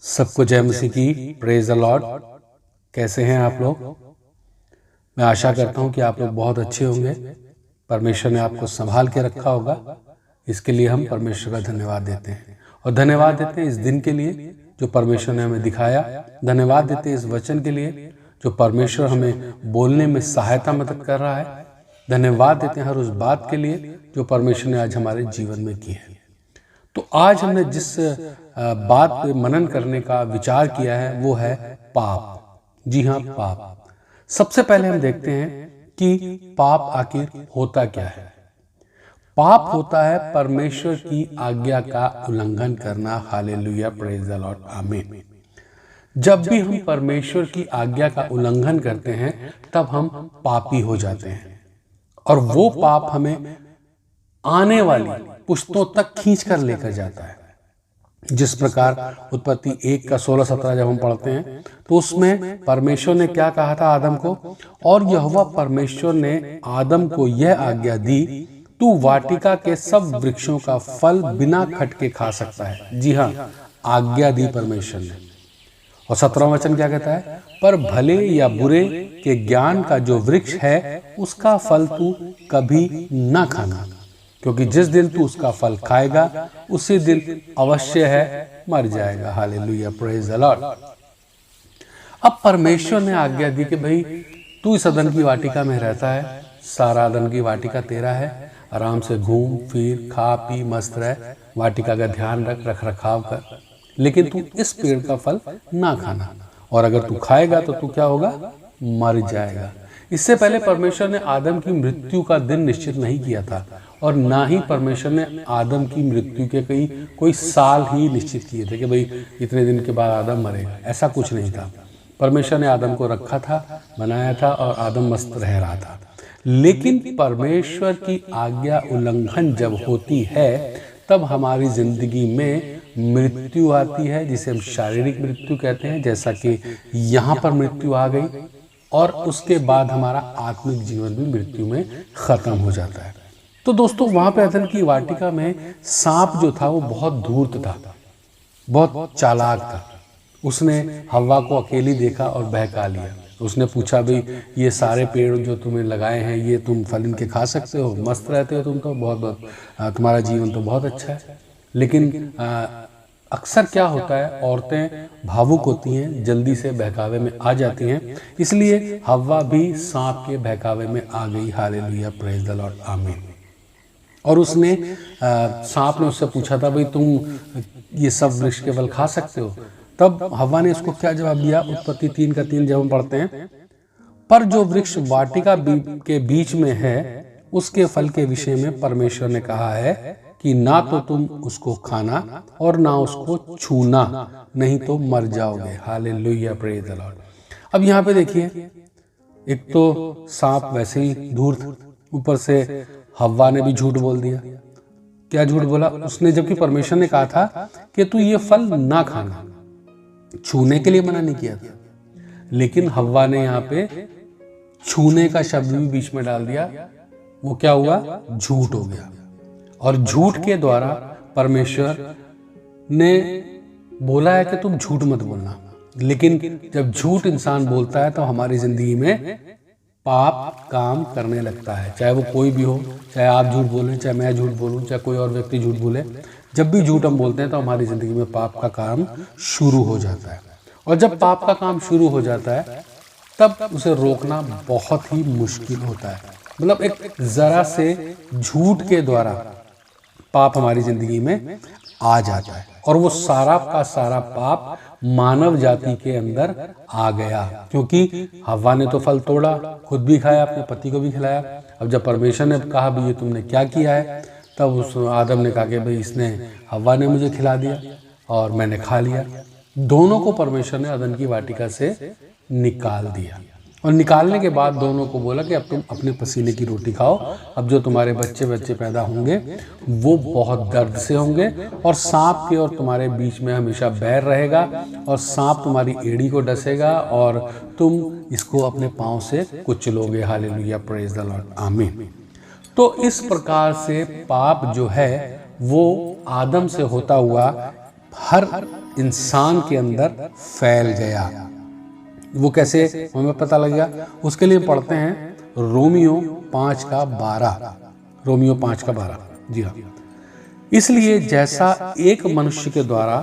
सबको जय मसीह की। Praise the Lord. कैसे हैं आप लोग? मैं आशा करता हूं कि आप लोग बहुत अच्छे होंगे। परमेश्वर ने आपको संभाल के रखा होगा। इसके लिए हम परमेश्वर का धन्यवाद देते हैं और धन्यवाद देते हैं इस दिन के लिए जो परमेश्वर ने हमें दिखाया। धन्यवाद देते हैं इस वचन के लिए जो परमेश्वर हमें बोलने में सहायता मदद कर रहा है। धन्यवाद देते हैं हर उस बात के लिए जो परमेश्वर ने आज हमारे जीवन में की है। तो आज हमने जिस बात पे मनन करने का विचार किया है वो है पाप। जी हाँ, पाप। सबसे पहले हम देखते हैं कि पाप आखिर होता क्या है। पाप होता है परमेश्वर की आज्ञा का उल्लंघन करना। हालेलुया, प्रेज द लॉर्ड, आमीन। जब भी हम परमेश्वर की आज्ञा का उल्लंघन करते हैं तब हम पापी हो जाते हैं और वो पाप हमें आने वाली पुश्तों तक खींच कर लेकर जाता है। जिस प्रकार उत्पत्ति 1 का 16-17 जब हम पढ़ते हैं तो उसमें परमेश्वर ने क्या कहा था आदम को, और यहोवा परमेश्वर ने आदम को यह आज्ञा दी, तू वाटिका के सब वृक्षों का फल बिना खटके खा सकता है। जी हाँ, आज्ञा दी परमेश्वर ने। और 17वां वचन क्या कहता है, पर भले या बुरे के ज्ञान का जो वृक्ष है उसका फल तू कभी ना खाना, क्योंकि जिस दिन तू उसका फल खाएगा उसी दिन अवश्य है मर जाएगा। Hallelujah, praise the Lord. अब परमेश्वर ने आज्ञा दी कि भाई तू इस अदन की वाटिका में रहता है, सारा अदन की वाटिका तेरा है, आराम से घूम फिर खा पी मस्त रह, वाटिका का ध्यान रख रखाव कर, लेकिन तू इस पेड़ का फल ना खाना, और अगर तू खाएगा तो तू क्या होगा, मर जाएगा। इससे पहले परमेश्वर ने आदम की मृत्यु का दिन निश्चित नहीं किया था और ना ही परमेश्वर ने आदम की मृत्यु के कोई साल ही निश्चित किए थे कि भाई इतने दिन के बाद आदम मरेगा। ऐसा कुछ नहीं था। परमेश्वर ने आदम को रखा था, बनाया था और आदम मस्त रह रहा था। लेकिन परमेश्वर की आज्ञा उल्लंघन जब होती है तब हमारी जिंदगी में मृत्यु आती है, जिसे हम शारीरिक मृत्यु कहते हैं, जैसा कि यहाँ पर मृत्यु आ गई, और उसके बाद हमारा आत्मिक जीवन भी मृत्यु में खत्म हो जाता है। तो दोस्तों, वहां पे अदन की वाटिका में सांप जो था वो बहुत धूर्त था, बहुत चालाक था। उसने हव्वा को अकेली देखा और बहका लिया। उसने पूछा, भाई ये सारे पेड़ जो तुम्हें लगाए हैं ये तुम फल इनके खा सकते हो, मस्त रहते हो तुम तो, बहुत तुम्हारा जीवन तो बहुत अच्छा है। लेकिन अक्सर क्या होता है, औरतें भावुक होती हैं, जल्दी से बहकावे में आ जाती हैं, इसलिए हव्वा भी सांप के बहकावे में आ गई। हालेलुया, प्रेज द लॉर्ड, आमीन। और उसने सांप ने उससे पूछा था, भाई तुम ये सब वृक्ष के फल खा सकते हो? तब हव्वा ने उसको क्या जवाब दिया, उत्पत्ति 3 का 3 जब हम पढ़ते हैं, पर जो वृक्ष वाटिका के बीच में है उसके फल के विषय में परमेश्वर ने कहा है कि ना तो तुम उसको खाना और ना उसको छूना, नहीं तो मर जाओगे। Hallelujah, praise the Lord. अब यहाँ पे देखिए, एक तो सांप वैसे ही धूर्त, ऊपर से हव्वा ने भी झूठ बोल दिया। क्या झूठ बोला उसने? जबकि परमेश्वर ने कहा था कि तू ये फल ना खाना, छूने के लिए मना नहीं किया था, लेकिन हव्वा ने यहाँ पे छूने का शब्द भी बीच में डाल दिया। वो क्या हुआ, झूठ हो गया। और झूठ के द्वारा परमेश्वर ने बोला है कि तुम झूठ मत बोलना, लेकिन जब झूठ इंसान बोलता है तो हमारी जिंदगी में पाप काम करने लगता है। चाहे वो कोई भी हो, चाहे आप झूठ बोलें, चाहे मैं झूठ बोलूं, चाहे कोई और व्यक्ति झूठ बोले, जब भी झूठ हम बोलते हैं तो हमारी जिंदगी में पाप का काम शुरू हो जाता है। और जब पाप का काम शुरू हो जाता है तब उसे रोकना बहुत ही मुश्किल होता है। मतलब एक जरा से झूठ के द्वारा पाप हमारी जिंदगी में आ जाता है और वो सारा का सारा पाप मानव जाति के अंदर आ गया, क्योंकि हव्वा ने तो फल तोड़ा, खुद भी खाया, अपने पति को भी खिलाया। अब जब परमेश्वर ने कहा भी ये तुमने क्या किया है, तब उस आदम ने कहा कि भाई इसने, हव्वा ने मुझे खिला दिया और मैंने खा लिया। दोनों को परमेश्वर ने अदन की वाटिका से निकाल दिया और निकालने के बाद दोनों को बोला कि अब तुम अपने पसीने की रोटी खाओ। अब जो तुम्हारे बच्चे पैदा होंगे वो बहुत दर्द से होंगे और सांप के और तुम्हारे बीच में हमेशा बैर रहेगा और सांप तुम्हारी एड़ी को डसेगा और तुम इसको अपने पांव से कुचलोगे। हालेलुया, प्रेज द लॉर्ड, आमीन। तो इस प्रकार से पाप जो है वो आदम से होता हुआ हर इंसान के अंदर फैल गया। वो कैसे हमें पता लगेगा? उसके लिए पढ़ते हैं रोमियो 5:12। रोमियो 5:12, जी हाँ। इसलिए जैसा एक मनुष्य के द्वारा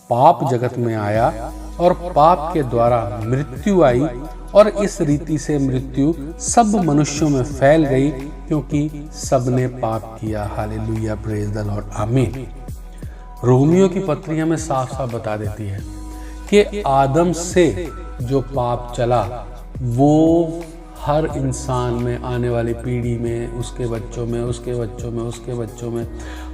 पाप जगत में आया और पाप के द्वारा मृत्यु आई, और इस रीति से मृत्यु सब मनुष्यों में फैल गई, क्योंकि सबने पाप किया। हालेलुया, प्रेज द लॉर्ड, आमीन। रोमियो की पत्री हमें साफ साफ बता देती है कि आदम से जो पाप चला वो हर इंसान में, आने वाली पीढ़ी में, उसके बच्चों में, उसके बच्चों में, उसके बच्चों में,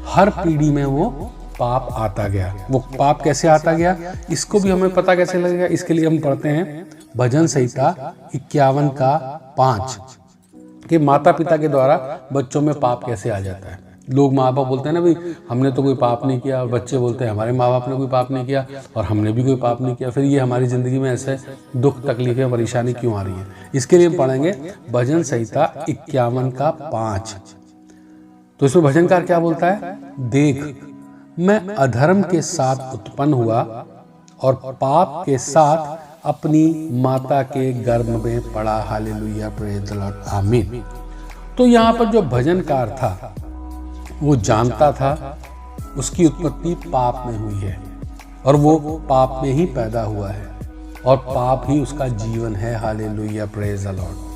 हर पीढ़ी में वो पाप आता गया। वो पाप कैसे आता गया, इसको भी हमें पता कैसे लगेगा? इसके लिए हम पढ़ते हैं भजन संहिता 51:5 कि माता पिता के द्वारा बच्चों में पाप कैसे आ जाता है। लोग माँ बाप बोलते हैं ना, भाई हमने तो कोई पाप नहीं किया, और बच्चे बोलते हैं हमारे माँ बाप ने कोई पाप नहीं किया और हमने भी कोई पाप नहीं किया। फिर ये हमारी ज़िंदगी में ऐसे दुख, तकलीफें, परेशानी क्यों आ रही है? इसके लिए हम पढ़ेंगे भजन संहिता 51:5। तो इसमें भजनकार क्या बोलता है? देख, मैं अधर्म के साथ उत्पन्न हुआ और पाप के साथ अपनी माता के गर्भ में पड़ा। हालेलुया, प्रेज द लॉर्ड, आमीन। तो यहाँ पर जो भजनकार था वो जानता था उसकी उत्पत्ति पाप में हुई है और वो पाप में ही पैदा हुआ है और पाप ही उसका जीवन है। Hallelujah, praise the Lord.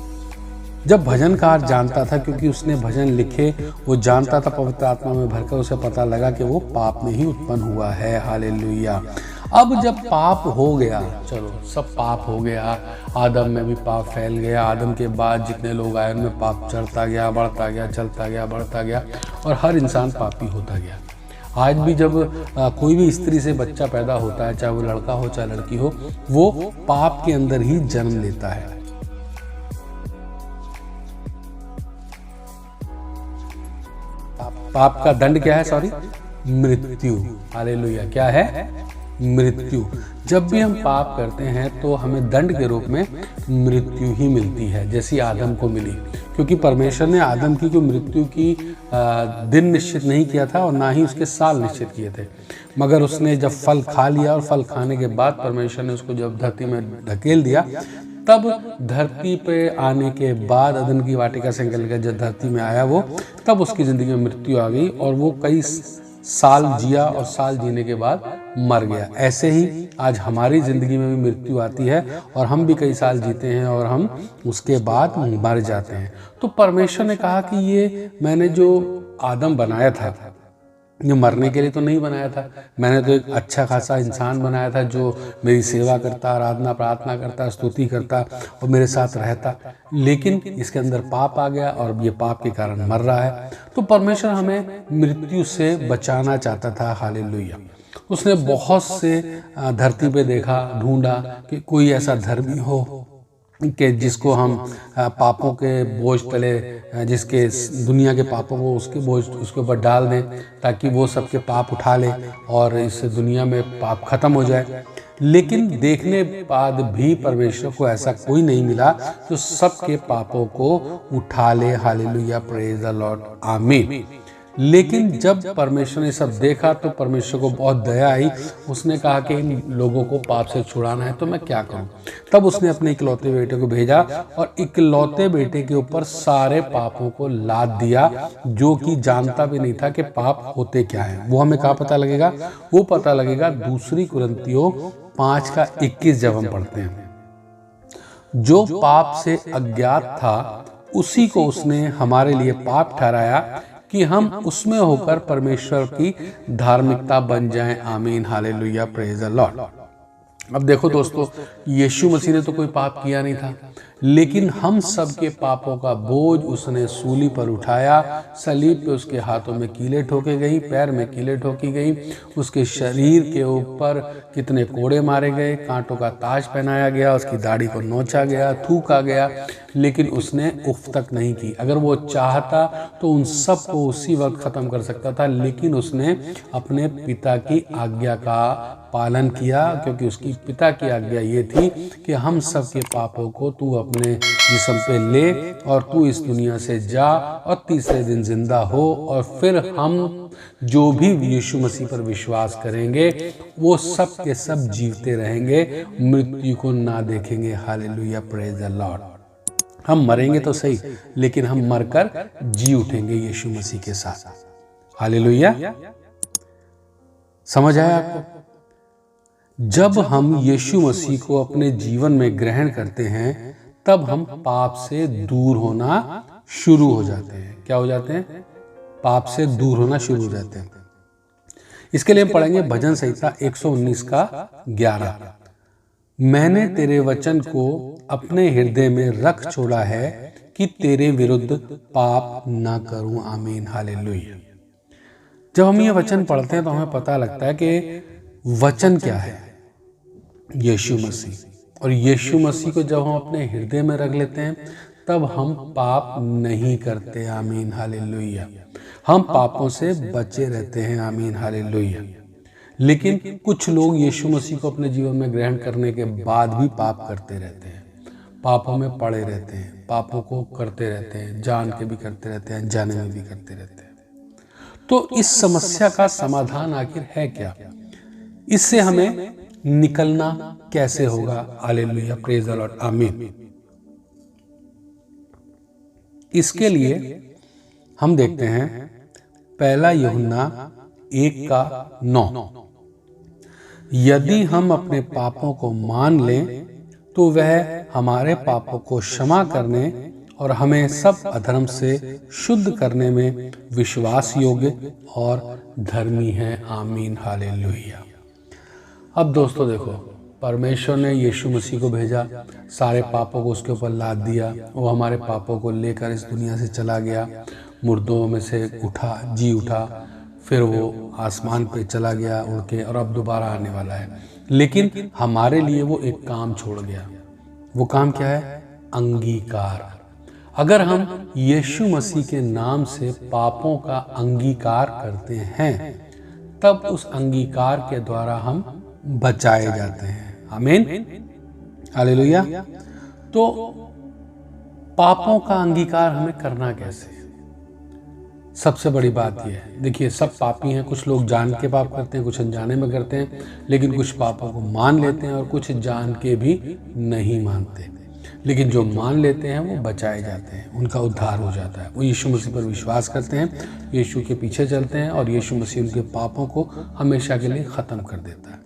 जब भजनकार जानता था, क्योंकि उसने भजन लिखे, वो जानता था, पवित्र आत्मा में भरकर उसे पता लगा कि वो पाप में ही उत्पन्न हुआ है। हालेलुया। अब जब पाप हो गया, चलो सब पाप हो गया, आदम में भी पाप फैल गया, आदम के बाद जितने लोग आए उनमें पाप चढ़ता गया, बढ़ता गया, चलता गया, बढ़ता गया, और हर इंसान पापी होता गया। आज भी जब कोई भी स्त्री से बच्चा पैदा होता है, चाहे वो लड़का हो चाहे लड़की हो, वो पाप के अंदर ही जन्म लेता है। पाप का दंड क्या है? सॉरी, मृत्यु। हालेलुया, क्या है? मृत्यु। जब भी हम पाप करते हैं तो हमें दंड के रूप में मृत्यु ही मिलती है, जैसी आदम को मिली, क्योंकि परमेश्वर ने आदम की कोई मृत्यु की दिन निश्चित नहीं किया था और ना ही उसके साल निश्चित किए थे। मगर उसने जब फल खा लिया और फल खाने के बाद परमेश्वर ने उसको जब धरती में ढकेल दिया, तब धरती पे आने के बाद, अदन की वाटिका से निकल कर जब धरती में आया वो, तब उसकी ज़िंदगी में मृत्यु आ गई और वो कई साल जिया और साल जीने के बाद मर गया। ऐसे ही आज हमारी ज़िंदगी में भी मृत्यु आती है और हम भी कई साल जीते हैं और हम उसके बाद मर जाते हैं। तो परमेश्वर ने कहा कि ये मैंने जो आदम बनाया था, ये मरने के लिए तो नहीं बनाया था, मैंने तो एक अच्छा खासा इंसान बनाया था जो मेरी सेवा करता, आराधना प्रार्थना करता, स्तुति करता और मेरे साथ रहता, लेकिन इसके अंदर पाप आ गया और ये पाप के कारण मर रहा है। तो परमेश्वर हमें मृत्यु से बचाना चाहता था। हालेलुया। उसने बहुत से धरती पे देखा, ढूंढा कि कोई ऐसा धर्मी हो कि जिसको हम पापों के बोझ तले, जिसके दुनिया के पापों को उसके बोझ उसके ऊपर डाल दें, ताकि वो सबके पाप उठा ले और इस दुनिया में पाप खत्म हो जाए। लेकिन देखने बाद भी परमेश्वर को ऐसा कोई नहीं मिला जो सबके पापों को उठा ले। हालेलुया, प्रेज द लॉर्ड, आमीन। लेकिन जब परमेश्वर ने सब देखा तो परमेश्वर को बहुत दया आई। उसने कहा कि इन लोगों को पाप से छुड़ाना है तो मैं क्या करूं। तब उसने अपने इकलौते बेटे को भेजा और इकलौते बेटे के ऊपर सारे पापों को लाद दिया, जो कि जानता भी नहीं था कि पाप होते क्या हैं। वो हमें कहाँ पता लगेगा? वो पता लगेगा 2 कुरिन्थियों 5:21 जब हम पढ़ते हैं। जो पाप से अज्ञात था उसी को उसने हमारे लिए पाप ठहराया कि हम उसमें होकर परमेश्वर की धार्मिकता बन जाएं। आमीन, हालेलुया, प्रेज द लॉर्ड। अब देखो दोस्तों, यीशु मसीह ने तो कोई पाप किया नहीं था, लेकिन हम सब के पापों का बोझ उसने सूली पर उठाया। सलीब पे उसके हाथों में कीलें ठोके गई, पैर में कीलें ठोकी गई, उसके शरीर के ऊपर कितने कोड़े मारे गए, कांटों का ताज पहनाया गया, उसकी दाढ़ी को नोचा गया, थूका गया, लेकिन उसने उफ तक नहीं की। अगर वो चाहता तो उन सब को उसी वक्त ख़त्म कर सकता था, लेकिन उसने अपने पिता की आज्ञा का पालन किया, क्योंकि उसकी पिता की आज्ञा ये थी कि हम सब के पापों को तू अपने जिस्म पे ले और तू इस दुनिया से जा और तीसरे दिन जिंदा हो, और फिर हम जो भी यीशु मसीह पर विश्वास करेंगे वो सब के सब जीवते रहेंगे, मृत्यु को ना देखेंगे। Hallelujah, praise the Lord. हम मरेंगे तो सही, लेकिन हम मरकर जी उठेंगे यीशु मसीह के साथ। हालेलुया, समझ आया आपको? जब हम यीशु मसीह को अपने जीवन में ग्रहण करते हैं तब हम पाप से दूर होना शुरू हो जाते हैं। क्या हो जाते हैं? पाप से दूर होना शुरू हो जाते हैं। इसके लिए हम पढ़ेंगे भजन संहिता 119 का 11। मैंने तेरे वचन को अपने हृदय में रख छोड़ा है कि तेरे विरुद्ध पाप ना करूं। आमीन, हालेलुया। जब हम ये वचन पढ़ते हैं तो हमें पता लगता है कि वचन क्या है, यीशु मसीह। और यीशु मसीह को जब हम अपने हृदय में रख लेते हैं तब हम पाप नहीं करते। आमीन, हालेलुया। हम पापों से बचे रहते हैं। आमीन, हालेलुया। लेकिन कुछ लोग यीशु मसीह को अपने जीवन में ग्रहण करने के बाद भी पाप करते रहते हैं, पापों में पड़े रहते हैं, पापों को करते रहते हैं, जान के भी करते रहते हैं, जाने में भी करते रहते हैं। तो इस समस्या का समाधान आखिर है क्या? इससे हमें निकलना कैसे होगा? हालेलुया, प्रेज द लॉर्ड, आमीन। इसके लिए हम देखते हैं पहला यूहन्ना 1:9। यदि हम अपने पापों को मान लें तो वह हमारे पापों को क्षमा करने और हमें सब अधर्म से शुद्ध करने में विश्वास योग्य और धर्मी है। आमीन, हालेलुया। अब दोस्तों देखो, परमेश्वर ने यीशु मसीह को भेजा, सारे पापों को उसके ऊपर लाद दिया, वो हमारे पापों को लेकर इस दुनिया से चला गया, मुर्दों में से उठा, जी उठा, फिर वो आसमान पे चला गया उड़ के, और अब दोबारा आने वाला है। लेकिन हमारे लिए वो एक काम छोड़ गया। वो काम क्या है? अंगीकार। अगर हम यीशु मसीह के नाम से पापों का अंगीकार करते हैं तब उस अंगीकार के द्वारा हम बचाए जाते हैं। आमीन, हालेलुया। तो पापों का अंगीकार हमें करना कैसे? सबसे बड़ी बात यह है, देखिए सब पापी हैं। कुछ लोग जान के पाप करते हैं, कुछ अनजाने में करते हैं, लेकिन कुछ पापों को मान लेते हैं और कुछ जान के भी नहीं मानते। लेकिन जो मान लेते हैं वो बचाए जाते हैं, उनका उद्धार हो जाता है। वो यीशु मसीह पर विश्वास करते हैं, यीशु के पीछे चलते हैं और यीशु मसीह उनके पापों को हमेशा के लिए ख़त्म कर देता है।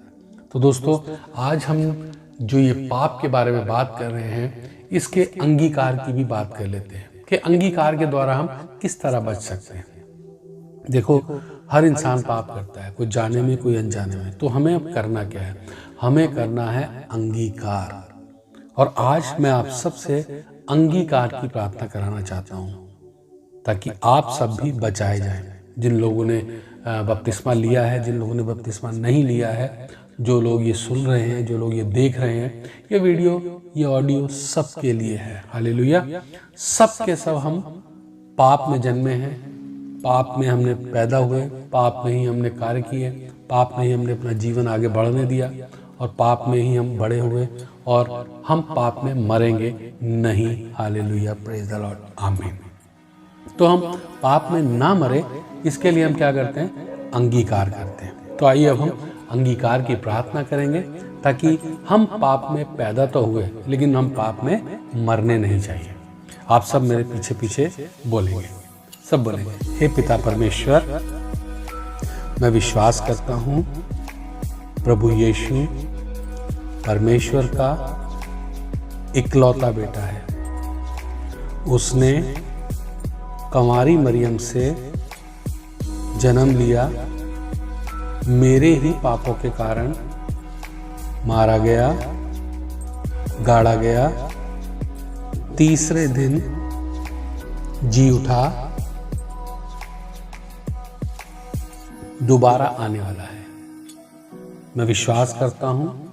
तो दोस्तों, आज हम जो ये पाप के बारे में बात कर रहे हैं, इसके अंगीकार की भी बात कर लेते हैं कि अंगीकार के द्वारा हम किस तरह बच सकते हैं। देखो, हर इंसान पाप करता है, कोई जाने में, कोई अनजाने में। तो हमें अब करना क्या है? हमें करना है अंगीकार। और आज मैं आप सबसे अंगीकार की प्रार्थना कराना चाहता हूँ ताकि आप सब भी बचाए जाएं। जिन लोगों ने बपतिस्मा लिया है, जिन लोगों ने बपतिस्मा नहीं लिया है, जो लोग ये सुन रहे हैं, जो लोग ये देख रहे हैं, ये वीडियो, ये ऑडियो सबके लिए है। हालेलुया। सब के सब हम पाप में जन्मे हैं, पाप में हमने पैदा हुए, पाप में ही हमने कार्य किए, पाप में ही हमने अपना जीवन आगे बढ़ने दिया और पाप में ही हम बड़े हुए और हम पाप में मरेंगे नहीं। हालेलुया, प्रेज द लॉर्ड, आमीन। तो हम पाप में ना मरे, इसके लिए हम क्या करते हैं? अंगीकार करते हैं। तो आइए अब हम अंगीकार की प्रार्थना करेंगे ताकि हम पाप में पैदा तो हुए लेकिन हम पाप में मरने नहीं चाहिए। आप सब मेरे पीछे पीछे बोलेंगे, सब बोलेंगे। हे पिता परमेश्वर, मैं विश्वास करता हूँ प्रभु यीशु परमेश्वर का इकलौता बेटा है। उसने कंवारी मरियम से जन्म लिया, मेरे ही पापों के कारण मारा गया, गाड़ा गया, तीसरे दिन जी उठा, दोबारा आने वाला है। मैं विश्वास करता हूँ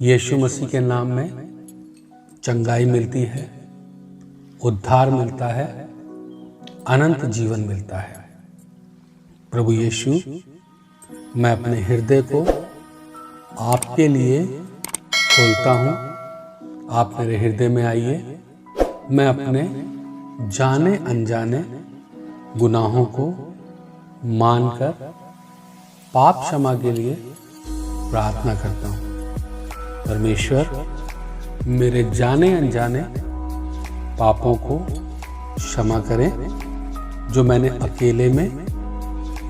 यीशु मसीह के नाम में चंगाई मिलती है, उद्धार मिलता है, अनंत जीवन मिलता है। प्रभु यीशु, मैं अपने हृदय को आपके लिए खोलता हूँ। आप मेरे हृदय में आइए। मैं अपने जाने अनजाने गुनाहों को मानकर पाप क्षमा के लिए प्रार्थना करता हूँ। परमेश्वर, मेरे जाने अनजाने पापों को क्षमा करें जो मैंने अकेले में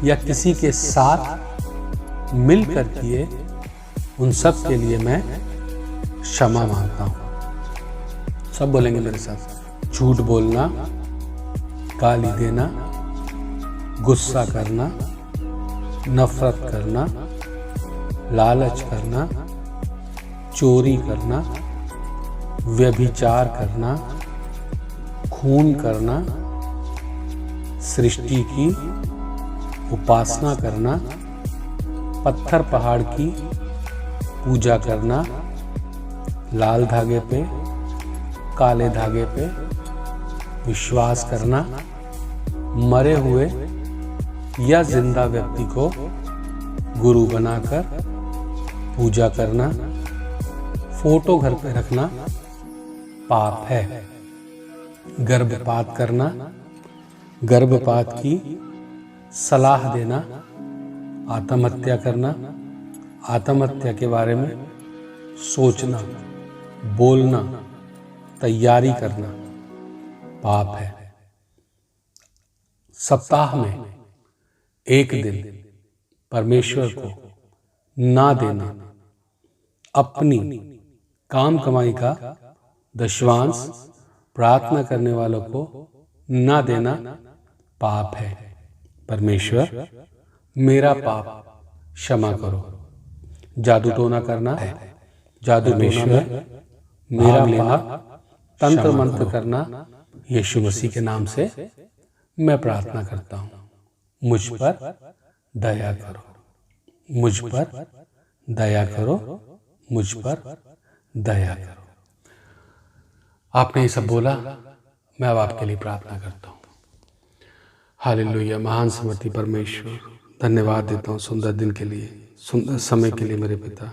या किसी के साथ मिलकर किए। उन सब के लिए मैं क्षमा मांगता हूँ। सब बोलेंगे मेरे साथ। झूठ बोलना, गाली देना, गुस्सा करना, नफरत करना, लालच करना, चोरी करना, व्यभिचार करना, खून करना, सृष्टि की उपासना करना, पत्थर पहाड़ की पूजा करना, लाल धागे पे, काले धागे पे विश्वास करना, मरे हुए या जिंदा व्यक्ति को गुरु बनाकर पूजा करना, फोटो घर पे रखना पाप है। गर्भपात करना, गर्भपात की सलाह देना, आत्महत्या करना, आत्महत्या के बारे में सोचना, बोलना, तैयारी करना पाप है। सप्ताह में एक दिन परमेश्वर को ना देना, अपनी काम कमाई का दशवांश प्रार्थना करने वालों को ना देना पाप है। परमेश्वर, मेरा पाप क्षमा करो। जादू टोना करना है, जादू टोना मेरा लेना, तंत्र मंत्र करना, यीशु मसीह के नाम से मैं प्रार्थना करता हूँ। मुझ पर दया करो, मुझ पर दया करो, मुझ पर दया करो। आपने ये सब बोला, मैं अब आपके लिए प्रार्थना करता हूँ। हालेलुया। महान समर्थी परमेश्वर, धन्यवाद देता हूँ सुंदर दिन के लिए, सुंदर समय के लिए मेरे पिता,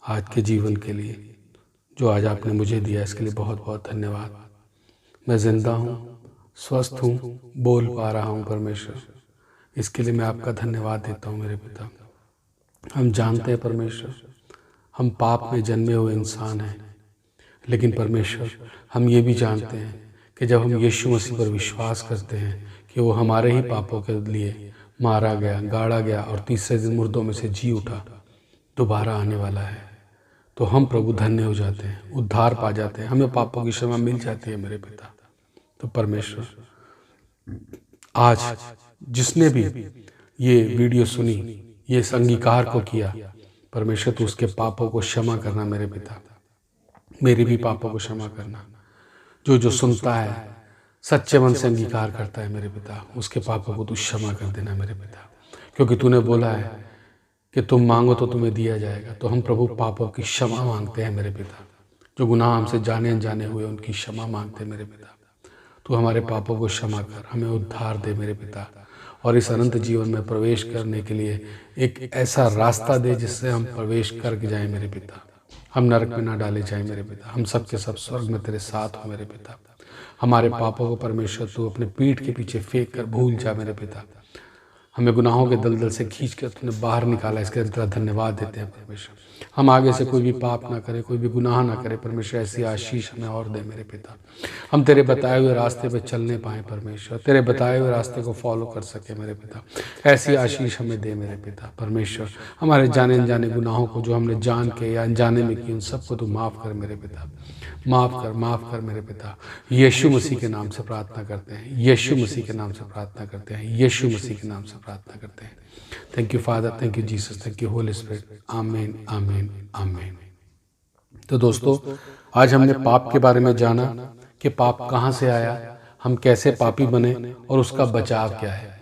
आज के जीवन के लिए जो आज आपने मुझे दिया, इसके लिए बहुत बहुत धन्यवाद। मैं जिंदा हूँ, स्वस्थ हूँ, बोल पा रहा हूँ परमेश्वर, इसके लिए मैं आपका धन्यवाद देता हूँ मेरे पिता। हम जानते हैं परमेश्वर, हम पाप में जन्मे हुए इंसान हैं, लेकिन परमेश्वर हम ये भी जानते हैं कि जब हम यीशु मसीह पर विश्वास करते हैं कि वो हमारे ही पापों के लिए मारा गया, गाड़ा गया और तीसरे दिन मुर्दों में से जी उठा, दोबारा आने वाला है, तो हम प्रभु धन्य हो जाते हैं, उद्धार पा जाते हैं, हमें पापों की क्षमा मिल जाती है मेरे पिता। तो परमेश्वर, आज जिसने भी ये वीडियो सुनी, ये अंगीकार को किया, परमेश्वर तू उसके पापों को क्षमा करना मेरे पिता, मेरे भी पापों को क्षमा करना। जो सुनता है, सच्चे मन से अंगीकार करता है मेरे पिता, उसके पापों को तू क्षमा कर देना मेरे पिता, क्योंकि तूने बोला है कि तुम मांगो तो तुम्हें दिया जाएगा। तो हम प्रभु पापों की क्षमा मांगते हैं मेरे पिता, जो गुनाह हमसे जाने अनजाने हुए उनकी क्षमा मांगते हैं मेरे पिता। तू हमारे पापों को क्षमा कर, हमें उद्धार दे मेरे पिता, और इस अनंत जीवन में प्रवेश करने के लिए एक ऐसा रास्ता दे जिससे हम प्रवेश करके जाएं मेरे पिता, हम नरक में ना डाले जाएं मेरे पिता, हम सब के सब स्वर्ग में तेरे साथ हो मेरे पिता। हमारे पापों को परमेश्वर तू अपने पीठ के पीछे फेंक कर भूल जा मेरे पिता, हमें गुनाहों के दलदल से खींच कर तूने बाहर निकाला, इसके लिए तेरा धन्यवाद देते हैं परमेश्वर। हम आगे से कोई भी पाप ना करें, कोई भी गुनाह ना करें परमेश्वर, ऐसी आशीष हमें और दे मेरे पिता। हम तेरे बताए हुए रास्ते पे चलने पाएँ परमेश्वर, तेरे बताए हुए रास्ते को फॉलो कर सके मेरे पिता, ऐसी आशीष हमें दे मेरे पिता। परमेश्वर, हमारे जाने अनजाने गुनाहों को जो हमने जान के या अनजाने में की, उन सबको तू माफ़ कर मेरे पिता, माफ़ कर मेरे पिता। यीशु मसीह के नाम से प्रार्थना करते हैं, यीशु मसीह के नाम से प्रार्थना करते हैं, यीशु मसीह के नाम से प्रार्थना करते हैं। Thank you father, thank you Jesus, thank you Holi spirit. आमीन, आमीन, आमीन। तो दोस्तों, आज हमने पाप के बारे में जाना कि पाप कहाँ से आया, हम कैसे पापी बने और उसका बचाव क्या है।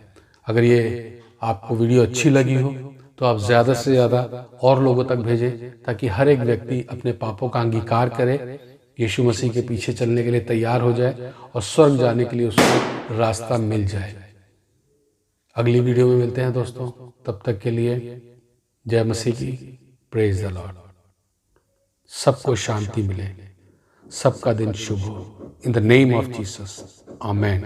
अगर ये आपको वीडियो अच्छी लगी हो तो आप ज़्यादा से ज़्यादा और लोगों तक भेजें, ताकि हर एक व्यक्ति अपने पापों का अंगीकार करे, यीशु मसीह के पीछे चलने के लिए तैयार हो जाए और स्वर्ग जाने के लिए उसको रास्ता मिल जाए। अगली वीडियो में मिलते हैं दोस्तों, तब तक के लिए जय मसीह की, प्रेज द लॉर्ड। सबको शांति मिले, सबका दिन शुभ हो, in the name of Jesus, amen.